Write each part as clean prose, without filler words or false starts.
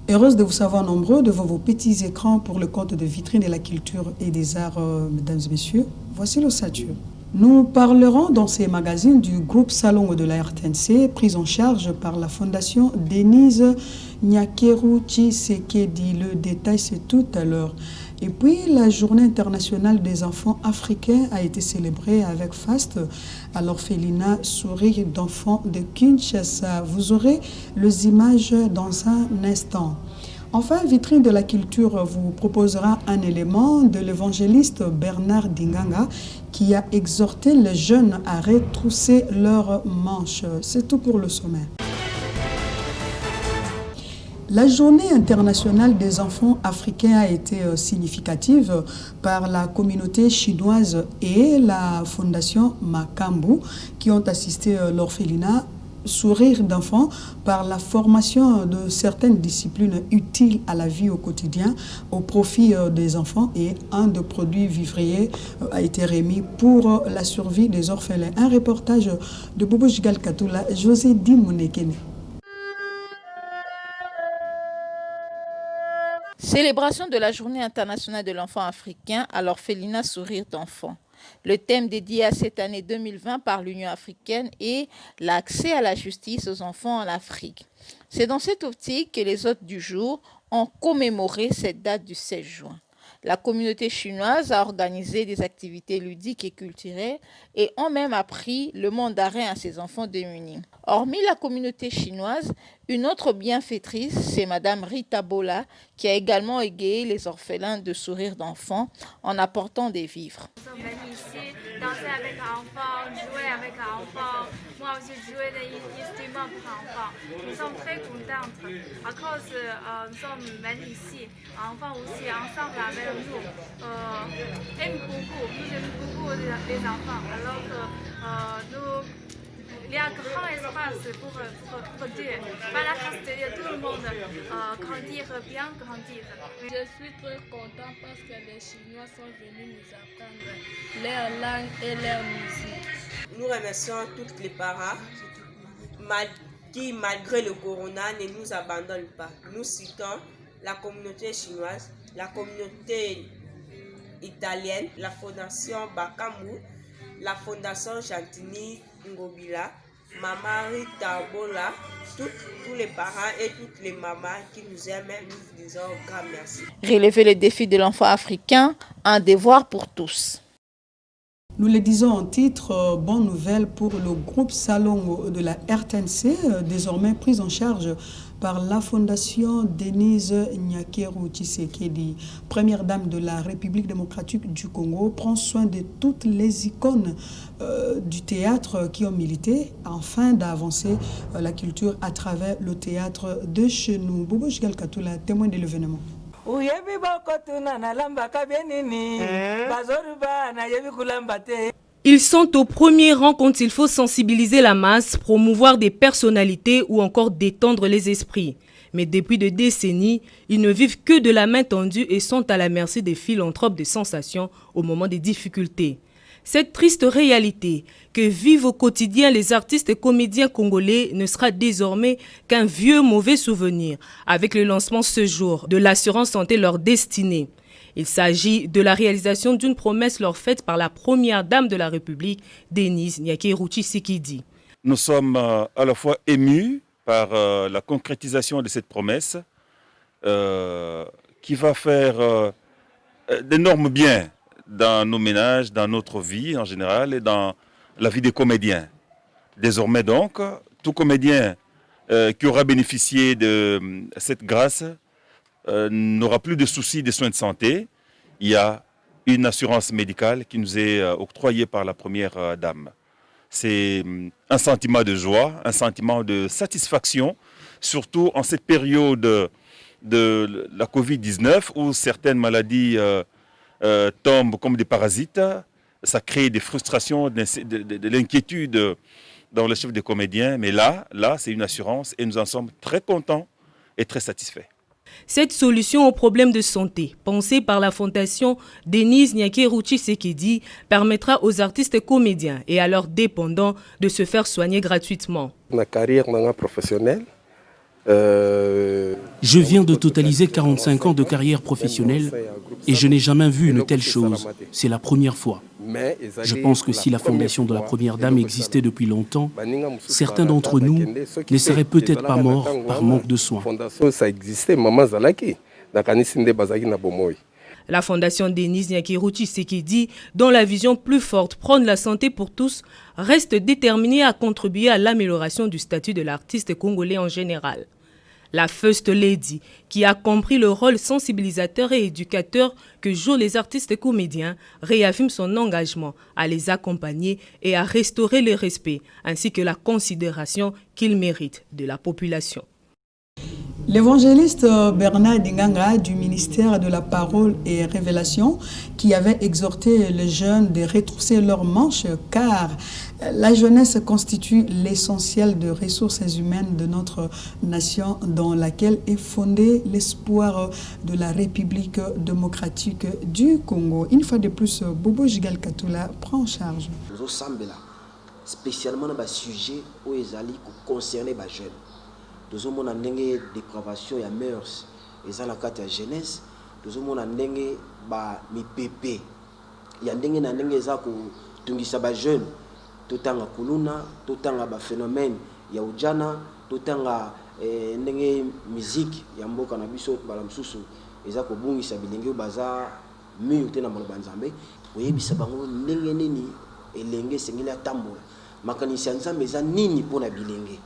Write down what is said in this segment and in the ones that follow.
Heureuse de vous savoir nombreux devant vos petits écrans pour le compte de Vitrine de la culture et des arts, mesdames et messieurs. Voici l'ossature. Nous parlerons dans ces magazines du groupe Salon de la RTNC, pris en charge par la fondation Denise Nyakeru Tshisekedi. Le détail, c'est tout à l'heure. Et puis, la journée internationale des enfants africains a été célébrée avec faste à l'orphelinat Sourire d'enfants de Kinshasa. Vous aurez les images dans un instant. Enfin, Vitrine de la culture vous proposera un élément de l'évangéliste Bernard Dinganga qui a exhorté les jeunes à retrousser leurs manches. C'est tout pour le sommaire. La journée internationale des enfants africains a été significative par la communauté chinoise et la fondation Makambu qui ont assisté l'orphelinat Sourire d'enfants par la formation de certaines disciplines utiles à la vie au quotidien au profit des enfants, et un des produits vivriers a été remis pour la survie des orphelins. Un reportage de Bobo Jigal Katoula, José Dimonekene. Célébration de la Journée internationale de l'enfant africain à l'orphelinat Sourire d'enfants. Le thème dédié à cette année 2020 par l'Union africaine est l'accès à la justice aux enfants en Afrique. C'est dans cette optique que les hôtes du jour ont commémoré cette date du 16 juin. La communauté chinoise a organisé des activités ludiques et culturelles et ont même appris le mandarin à ses enfants démunis. Hormis la communauté chinoise, une autre bienfaitrice, c'est Madame Rita Bola, qui a également égayé les orphelins de Sourire d'enfants en apportant des vivres. Nous sommes venus ici danser avec un enfant, jouer avec un enfant, moi aussi jouer des instruments pour un enfant. Nous sommes très contents à cause nous sommes venus ici, enfants aussi ensemble avec nous aiment beaucoup, nous aimons beaucoup les enfants. Alors il y a un grand espace pour dire, pas la classe de tout le monde grandir, bien grandir. Je suis très content parce que les Chinois sont venus nous apprendre leur langue et leur musique. Nous remercions tous les parents qui, malgré le corona, ne nous abandonnent pas. Nous citons la communauté chinoise, la communauté italienne, la fondation Bakamu, la fondation Chantini Ngobila, Maman Rita Bola, tous les parents et toutes les mamans qui nous aiment, nous disons grand merci. Relever les défis de l'enfant africain, un devoir pour tous. Nous le disons en titre, bonne nouvelle pour le groupe Salon de la RTNC, désormais pris en charge par la fondation Denise Nyakeru Tshisekedi. Première dame de la République démocratique du Congo, prend soin de toutes les icônes du théâtre qui ont milité afin d'avancer la culture à travers le théâtre de chez nous. Bobo Jigal Katoula, témoin de l'événement. Ils sont au premier rang quand il faut sensibiliser la masse, promouvoir des personnalités ou encore détendre les esprits. Mais depuis des décennies, ils ne vivent que de la main tendue et sont à la merci des philanthropes de sensations au moment des difficultés. Cette triste réalité que vivent au quotidien les artistes et comédiens congolais ne sera désormais qu'un vieux mauvais souvenir avec le lancement ce jour de l'assurance santé leur destinée. Il s'agit de la réalisation d'une promesse leur faite par la première dame de la République, Denise Nyakeru Tshisekedi. Nous sommes à la fois émus par la concrétisation de cette promesse qui va faire d'énormes biens dans nos ménages, dans notre vie en général et dans la vie des comédiens. Désormais donc, tout comédien qui aura bénéficié de cette grâce n'aura plus de soucis de soins de santé. Il y a une assurance médicale qui nous est octroyée par la première dame. C'est un sentiment de joie, un sentiment de satisfaction, surtout en cette période de la Covid-19 où certaines maladies tombent comme des parasites. Ça crée des frustrations, de l'inquiétude dans le chiffre des comédiens, mais là c'est une assurance et nous en sommes très contents et très satisfaits. Cette solution au problème de santé, pensée par la fondation Denise Nyakeru Tshisekedi, permettra aux artistes comédiens et à leurs dépendants de se faire soigner gratuitement. Ma carrière professionnelle. Je viens de totaliser 45 ans de carrière professionnelle et je n'ai jamais vu une telle chose. C'est la première fois. Je pense que si la fondation de la Première Dame existait depuis longtemps, certains d'entre nous ne seraient peut-être pas morts par manque de soins. La fondation Denise Nyakeru Tshisekedi, dont la vision plus forte prône la santé pour tous, reste déterminée à contribuer à l'amélioration du statut de l'artiste congolais en général. La First Lady, qui a compris le rôle sensibilisateur et éducateur que jouent les artistes comédiens, réaffirme son engagement à les accompagner et à restaurer le respect ainsi que la considération qu'ils méritent de la population. L'évangéliste Bernard Dinganga du ministère de la Parole et Révélation, qui avait exhorté les jeunes de retrousser leurs manches car la jeunesse constitue l'essentiel des ressources humaines de notre nation dans laquelle est fondé l'espoir de la République démocratique du Congo. Une fois de plus, Bobo Jigal Katula prend en charge. Spécialement dans le sujet où ils allaient concerner les jeunes. Nous avons une dépravation ya mœurs et ça la carte ya jeunesse. Nous avons une bébé. Il y a une za ko tungisa ba jeune. Totanga kuluna, totanga ba phénomène ya ujana, totanga ndenge musique ya mboka na biso bala msusu. Eza ko bungisa bilenge baza miyo te na maloba nzambe. Oyebisa bango ndenge nini elenge sengeli atambola. Makanisi ya nzambe eza nini pona bilenge.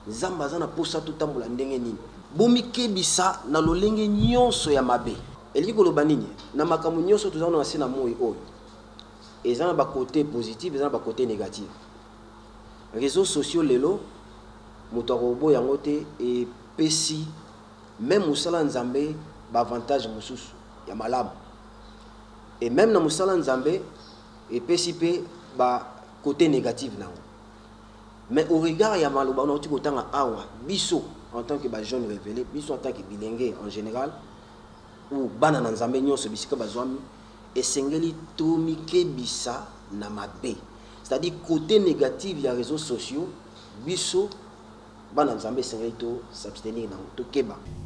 Nzamba za na posa tutambola ndenge nini bomikebisa na lolenge nyonso ya mabe eliki koloba nini na makambo nyonso tozana na sina moi oyo eza na ba côté positif eza na ba côté négatif. Réseaux sociaux lelo moto akobo yango te et pesi même musala nzambe ba avantage mususu ya malamu et même na musala nzambe et pesi pe ba côté négatif nango. Mais au regard, il y a maloba on a autant awa biso en tant que jeune révélé, biso en tant que bilingue en général ou banana nzambe nyonso bisika bazwami et sengeli tomike bisa na mabe. C'est-à-dire côté négatif il y a réseaux sociaux biso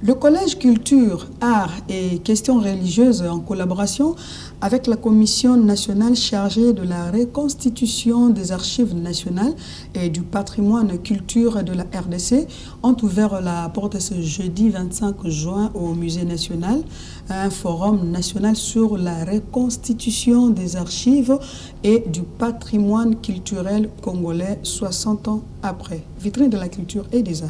Le collège culture, art et questions religieuses en collaboration avec la commission nationale chargée de la reconstitution des archives nationales et du patrimoine culture de la RDC ont ouvert la porte ce jeudi 25 juin au musée national, un forum national sur la reconstitution des archives et du patrimoine culturel congolais 60 ans après. Vitrine de la culture et des arts.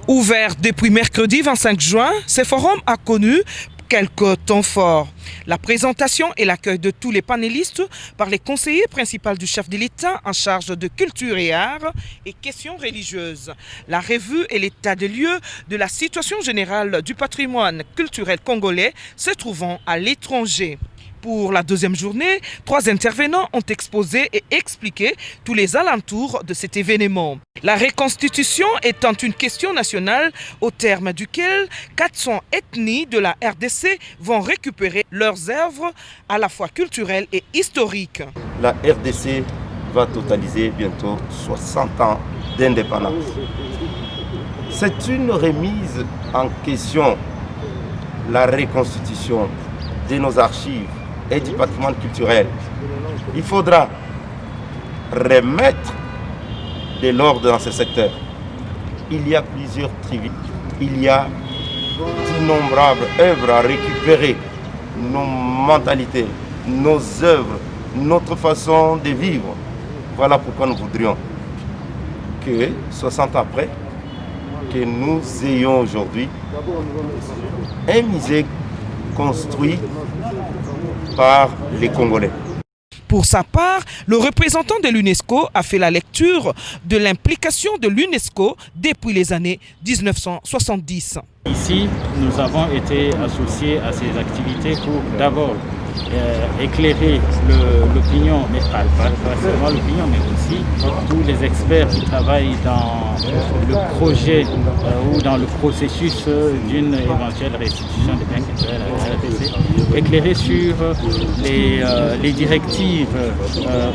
Ouvert depuis mercredi 25 juin, ce forum a connu quelques temps forts. La présentation et l'accueil de tous les panélistes par les conseillers principaux du chef de l'État en charge de culture et art et questions religieuses. La revue et l'état des lieux de la situation générale du patrimoine culturel congolais se trouvant à l'étranger. Pour la deuxième journée, 3 intervenants ont exposé et expliqué tous les alentours de cet événement. La reconstitution étant une question nationale au terme duquel 400 ethnies de la RDC vont récupérer leurs œuvres à la fois culturelles et historiques. La RDC va totaliser bientôt 60 ans d'indépendance. C'est une remise en question, la reconstitution de nos archives et du patrimoine culturel. Il faudra remettre de l'ordre dans ce secteur. Il y a plusieurs tribus, il y a d'innombrables œuvres à récupérer, nos mentalités, nos œuvres, notre façon de vivre. Voilà pourquoi nous voudrions que 60 ans après, que nous ayons aujourd'hui un musée construit par les Congolais. Pour sa part, le représentant de l'UNESCO a fait la lecture de l'implication de l'UNESCO depuis les années 1970. Ici, nous avons été associés à ces activités pour d'abord éclairer l'opinion, mais pas seulement l'opinion, mais aussi tous les experts qui travaillent dans le projet ou dans le processus d'une éventuelle restitution des biens culturels à la RDC, éclairer sur les directives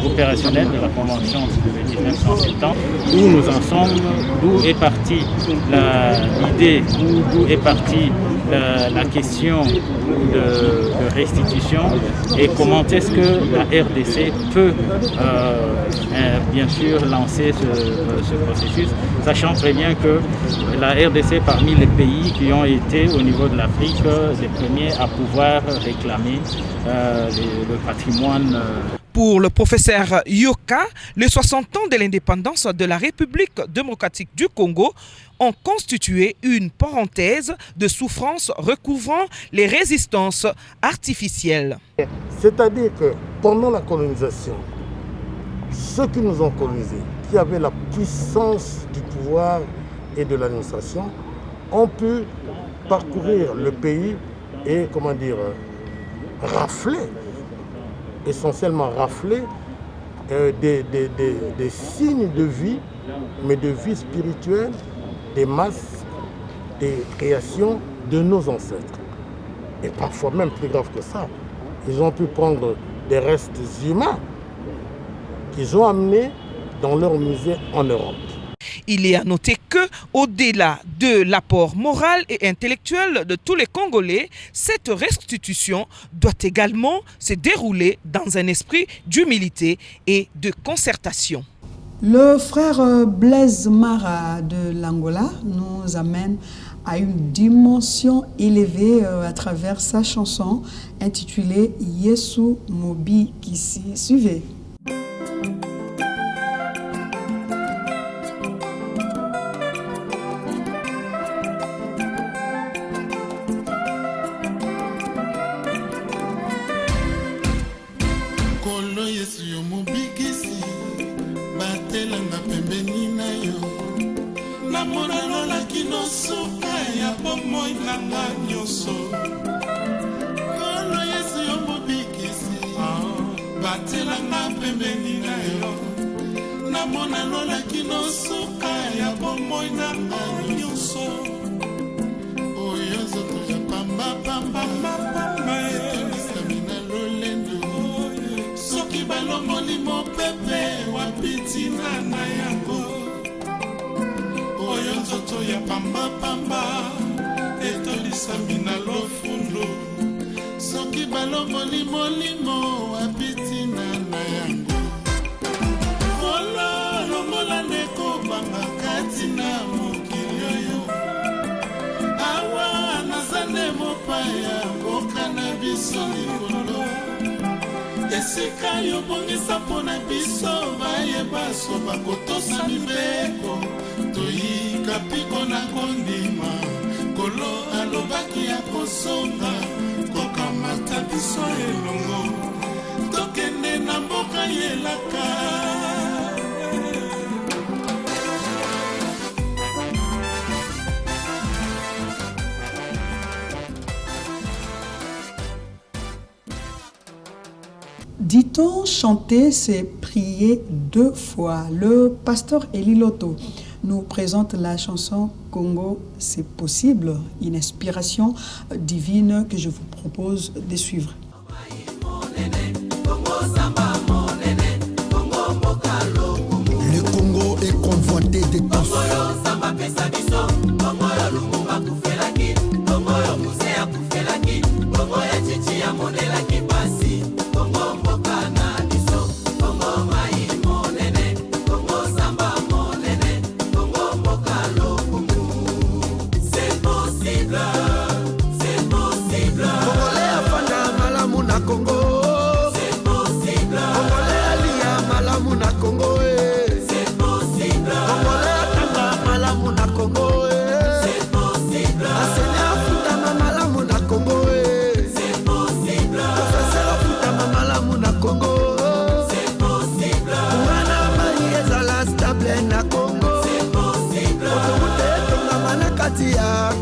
opérationnelles de la Convention de 1970, où nous en sommes, d'où est partie l'idée, d'où est partie la question de restitution et comment est-ce que la RDC peut bien sûr lancer ce processus, sachant très bien que la RDC parmi les pays qui ont été au niveau de l'Afrique les premiers à pouvoir réclamer le patrimoine. Pour le professeur Yoka, les 60 ans de l'indépendance de la République démocratique du Congo ont constitué une parenthèse de souffrance recouvrant les résistances artificielles. C'est-à-dire que pendant la colonisation, ceux qui nous ont colonisés, qui avaient la puissance du pouvoir et de l'administration, ont pu parcourir le pays et, rafler, essentiellement rafler des signes de vie, mais de vie spirituelle, des masses, des créations de nos ancêtres. Et parfois même plus grave que ça, ils ont pu prendre des restes humains qu'ils ont amenés dans leur musée en Europe. Il est à noter que, au-delà de l'apport moral et intellectuel de tous les Congolais, cette restitution doit également se dérouler dans un esprit d'humilité et de concertation. Le frère Blaise Mara de l'Angola nous amène à une dimension élevée à travers sa chanson intitulée Yesu Mobi Kisi. Suivez. Esika yo bongisa pona biso bayeba so bakotosa mibeko toyika piko na kondima kolo alobaki ya kosonga kokamata biso elongo tokende na mboka yelaka. Dit-on chanter, c'est prier 2 fois. Le pasteur Eli Loto nous présente la chanson Congo, c'est possible, une inspiration divine que je vous propose de suivre. Le Congo est convoité des tous.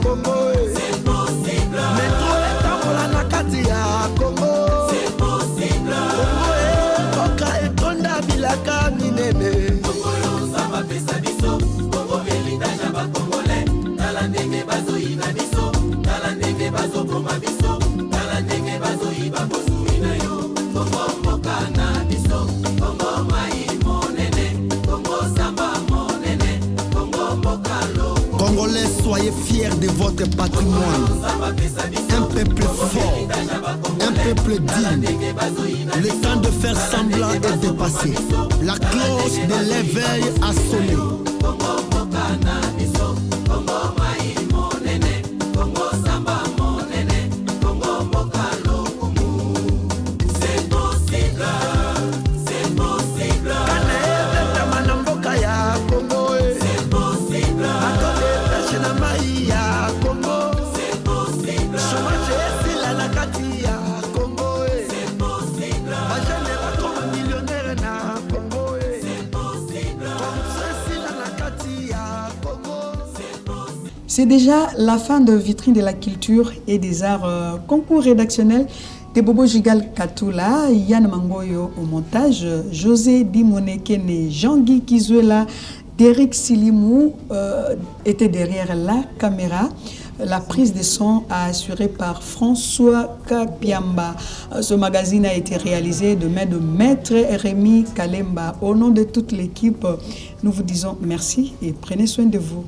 Congo, c'est possible. Métro et Tambola na kati ya Congo. Congolais, soyez fiers de votre patrimoine. Un peuple fort, un peuple digne. Le temps de faire semblant est dépassé. La cloche de l'éveil a sonné. C'est déjà la fin de Vitrine de la culture et des arts, concours rédactionnel de Bobo Gigal Katula, Yann Mangoyo au montage, José Dimonekene, Jean-Guy Kizuela, Derek Silimou étaient derrière la caméra. La prise de son a assurée par François Kapiamba. Ce magazine a été réalisé de main de Maître Rémi Kalemba. Au nom de toute l'équipe, nous vous disons merci et prenez soin de vous.